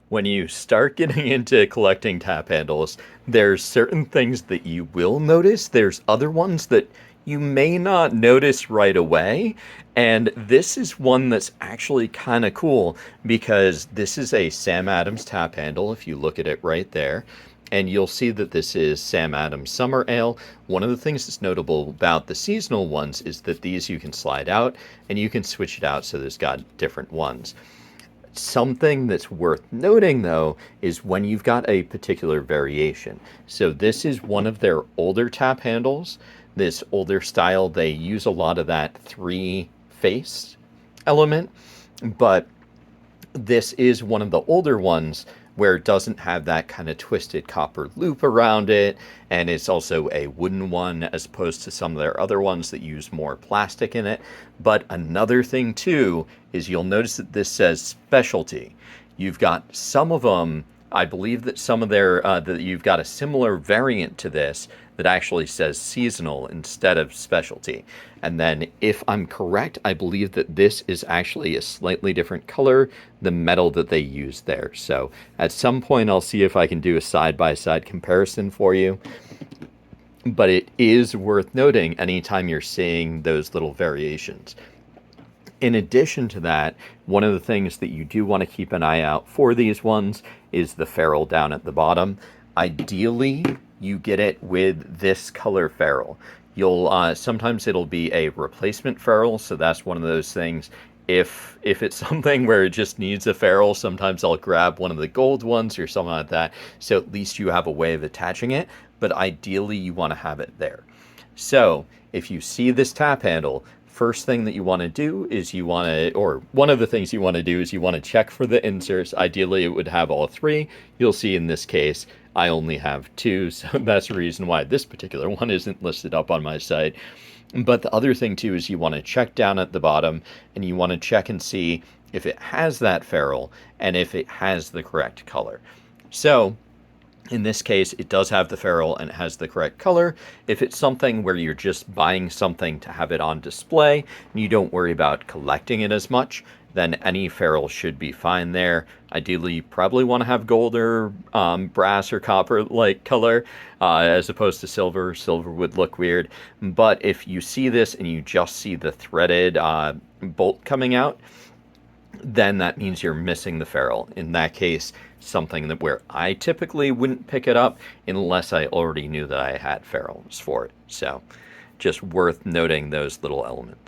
when you start getting into collecting tap handles, there's certain things that you will notice. There's other ones that you may not notice right away. And this is one that's actually kind of cool because this is a Sam Adams tap handle, if you look at it right there. And you'll see that this is Sam Adams Summer Ale. One of the things that's notable about the seasonal ones is that these you can slide out and you can switch it out so there's got different ones. Something that's worth noting, though, is when you've got a particular variation. So this is one of their older tap handles. This older style, they use a lot of that three-face element, but this is one of the older ones where it doesn't have that kind of twisted copper loop around it, and it's also a wooden one as opposed to some of their other ones that use more plastic in it. But another thing too is you'll notice that this says specialty. You've got some of them, I believe that some of their, that you've got a similar variant to this that actually says seasonal instead of specialty. And then, if I'm correct, I believe that this is actually a slightly different color, the metal that they use there. So at some point, I'll see if I can do a side-by-side comparison for you. But it is worth noting anytime you're seeing those little variations. In addition to that, one of the things that you do want to keep an eye out for these ones is the ferrule down at the bottom. Ideally, you get it with this color ferrule. You'll sometimes it'll be a replacement ferrule, so that's one of those things. If it's something where it just needs a ferrule, sometimes I'll grab one of the gold ones or something like that, so at least you have a way of attaching it, but ideally you want to have it there. So if you see this tap handle, first thing that you want to do is you want to, or one of the things you want to do is you want to check for the inserts. Ideally, it would have all three. You'll see in this case, I only have two, so that's the reason why this particular one isn't listed up on my site. But the other thing too is you want to check down at the bottom and you want to check and see if it has that ferrule and if it has the correct color. So in this case, it does have the ferrule and it has the correct color. If it's something where you're just buying something to have it on display and you don't worry about collecting it as much, then any ferrule should be fine there. Ideally, you probably want to have gold or brass or copper-like color as opposed to silver. Silver would look weird. But if you see this and you just see the threaded bolt coming out, then that means you're missing the ferrule. In that case, something that where I typically wouldn't pick it up unless I already knew that I had ferrules for it. So just worth noting those little elements.